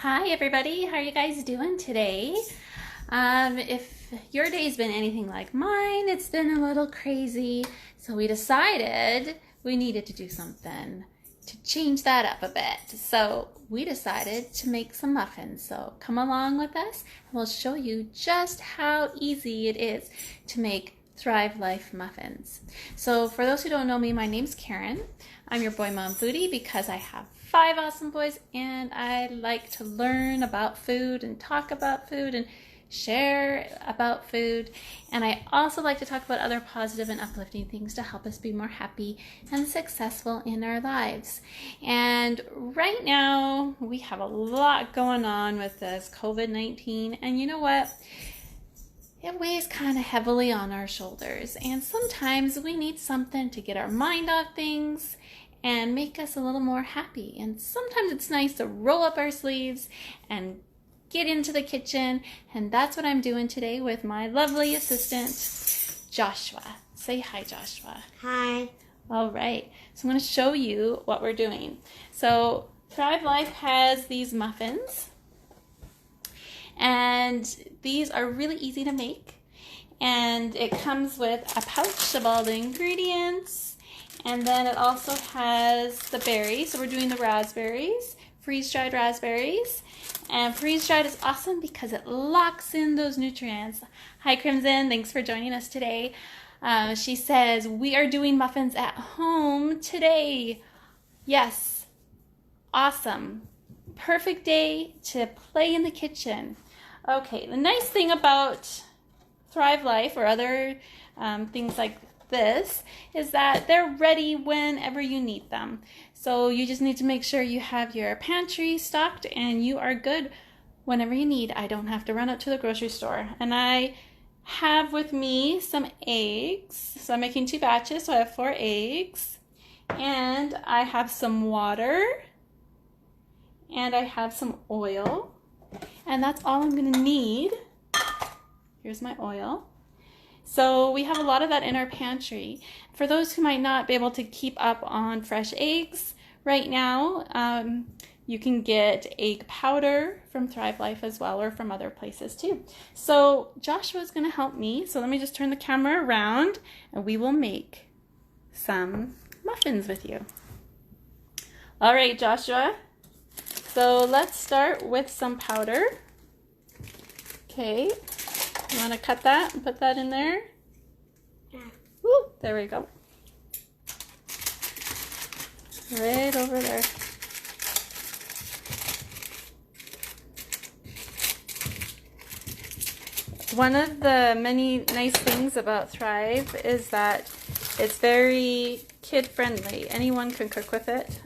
Hi everybody, how are you guys doing today? If your day's been anything like mine, it's been a little crazy. So we decided we needed to do something to change that up a bit. So we decided to make some muffins. So come along with us and we'll show you just how easy it is to make Thrive Life muffins. So for those who don't know me, my name's Karen. I'm your boy mom foodie because I have 5 awesome boys and I like to learn about food and talk about food and share about food. And I also like to talk about other positive and uplifting things to help us be more happy and successful in our lives. And right now we have a lot going on with this COVID-19, and you know what? It weighs kind of heavily on our shoulders, and sometimes we need something to get our mind off things and make us a little more happy. And sometimes it's nice to roll up our sleeves and get into the kitchen, and that's what I'm doing today with my lovely assistant, Joshua. Say hi, Joshua. Hi. All right, so I'm going to show you what we're doing. So Thrive Life has these muffins, and these are really easy to make, and it comes with a pouch of all the ingredients, and then it also has the berries. So we're doing the raspberries, freeze-dried raspberries, and freeze-dried is awesome because it locks in those nutrients. Hi Crimson, thanks for joining us today. She says, we are doing muffins at home today. Yes, awesome. Perfect day to play in the kitchen. Okay, the nice thing about Thrive Life or other things like this is that they're ready whenever you need them. So you just need to make sure you have your pantry stocked and you are good whenever you need. I don't have to run out to the grocery store. And I have with me some eggs. So I'm making 2 batches, so I have 4 eggs. And I have some water. And I have some oil. And that's all I'm going to need. Here's my oil. So we have a lot of that in our pantry. For those who might not be able to keep up on fresh eggs right now, you can get egg powder from Thrive Life as well, or from other places too. So Joshua's going to help me. So let me just turn the camera around and we will make some muffins with you. All right, Joshua. So let's start with some powder. Okay, you want to cut that and put that in there? Yeah. Woo, there we go. Right over there. One of the many nice things about Thrive is that it's very kid-friendly. Anyone can cook with it.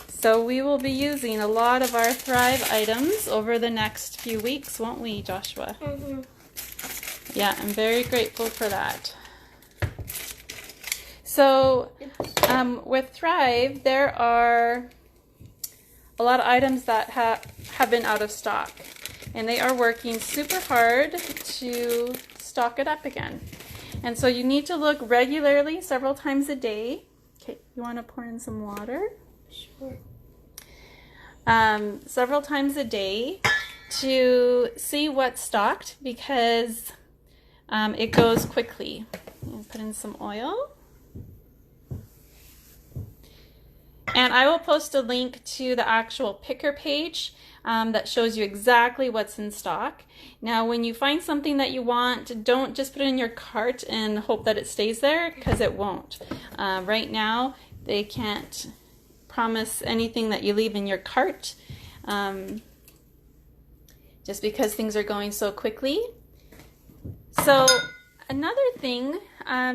So we will be using a lot of our Thrive items over the next few weeks, won't we, Joshua? Mm-hmm. Yeah, I'm very grateful for that. So with Thrive, there are a lot of items that have been out of stock, and they are working super hard to stock it up again. And so you need to look regularly, several times a day. Okay, you want to pour in some water? Sure. Several times a day to see what's stocked, because it goes quickly. And put in some oil. And I will post a link to the actual picker page that shows you exactly what's in stock. Now, when you find something that you want, don't just put it in your cart and hope that it stays there, because it won't. Right now, they can't promise anything that you leave in your cart, just because things are going so quickly. So another thing,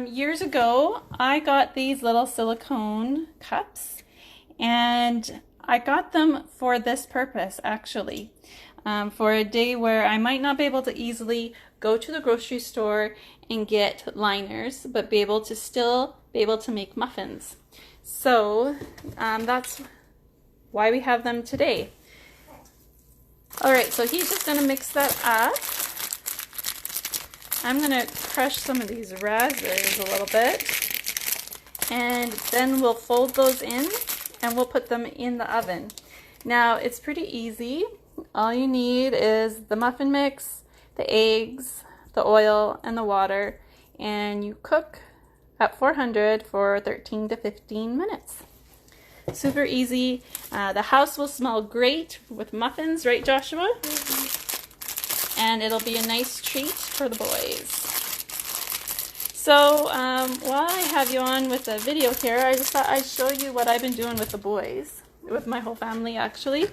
years ago I got these little silicone cups, and I got them for this purpose actually, for a day where I might not be able to easily go to the grocery store and get liners, but be able to make muffins. So that's why we have them today. All right, so he's just going to mix that up. I'm going to crush some of these raspberries a little bit, and then we'll fold those in and we'll put them in the oven. Now it's pretty easy. All you need is the muffin mix, the eggs, the oil, and the water, and you cook at 400 for 13 to 15 minutes. Super easy. The house will smell great with muffins, right, Joshua? And it'll be a nice treat for the boys. So while I have you on with the video here, I just thought I'd show you what I've been doing with the boys, with my whole family actually.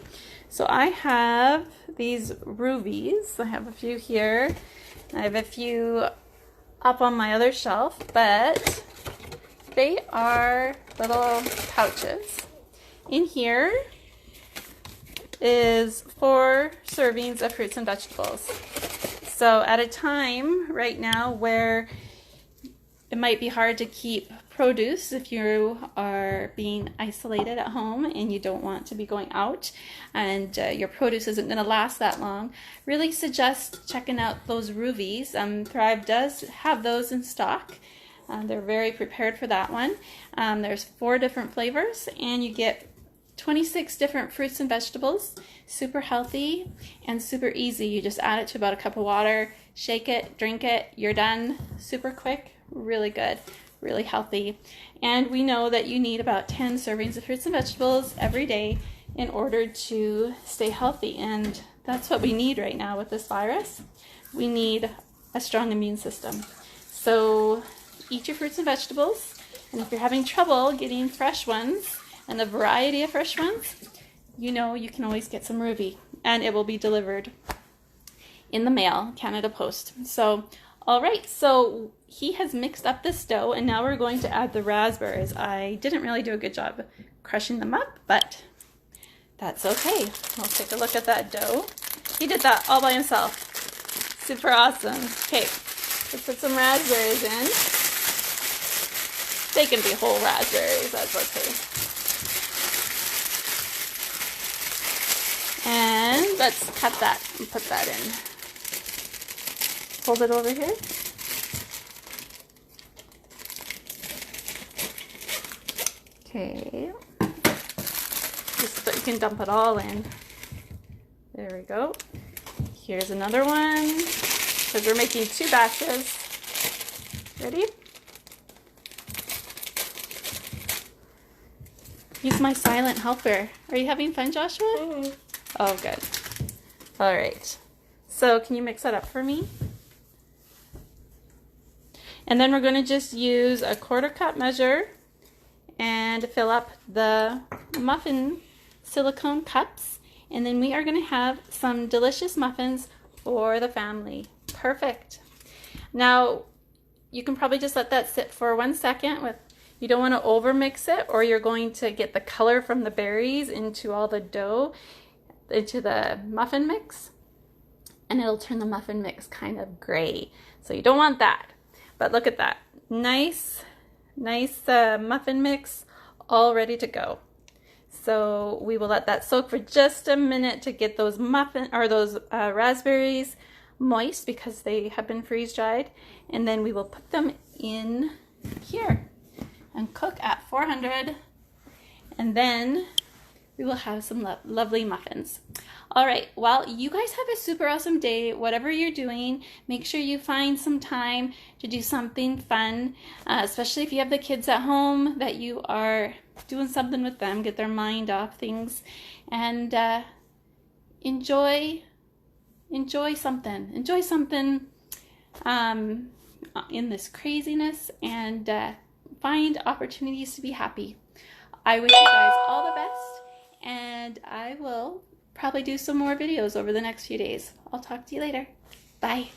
So I have these RUVIs. I have a few here. I have a few up on my other shelf, but they are little pouches. In here is 4 servings of fruits and vegetables. So at a time right now where it might be hard to keep produce if you are being isolated at home and you don't want to be going out and your produce isn't going to last that long, really suggest checking out those RUVIs. Thrive does have those in stock. They're very prepared for that one. There's 4 different flavors and you get 26 different fruits and vegetables. Super healthy and super easy. You just add it to about a cup of water, shake it, drink it, you're done. Super quick, really good, really healthy. And we know that you need about 10 servings of fruits and vegetables every day in order to stay healthy. And that's what we need right now with this virus. We need a strong immune system. So eat your fruits and vegetables. And if you're having trouble getting fresh ones and a variety of fresh ones, you know you can always get some RUVI. And it will be delivered in the mail, Canada Post. So, all right, so he has mixed up this dough, and now we're going to add the raspberries. I didn't really do a good job crushing them up, but that's okay. We'll take a look at that dough. He did that all by himself. Super awesome. Okay, let's put some raspberries in. They can be whole raspberries, that's okay. And let's cut that and put that in. Hold it over here. Okay. Just so you can dump it all in. There we go. Here's another one, because we're making 2 batches. Ready? He's my silent helper. Are you having fun, Joshua? Mm-hmm. Oh, good. All right. So can you mix that up for me? And then we're going to just use a 1/4 cup measure and fill up the muffin silicone cups. And then we are going to have some delicious muffins for the family. Perfect. Now, you can probably just let that sit for 1 second. You don't want to over mix it, or you're going to get the color from the berries into all the dough, into the muffin mix, and it'll turn the muffin mix kind of gray. So you don't want that. But look at that. Nice muffin mix all ready to go. So we will let that soak for just a minute to get those raspberries moist, because they have been freeze dried, and then we will put them in here and cook at 400, and then we will have some lovely muffins. All right, well, you guys have a super awesome day. Whatever you're doing, make sure you find some time to do something fun, especially if you have the kids at home, that you are doing something with them, get their mind off things, and enjoy something. Enjoy something in this craziness, and find opportunities to be happy. I wish you guys all the best, and I will probably do some more videos over the next few days. I'll talk to you later. Bye.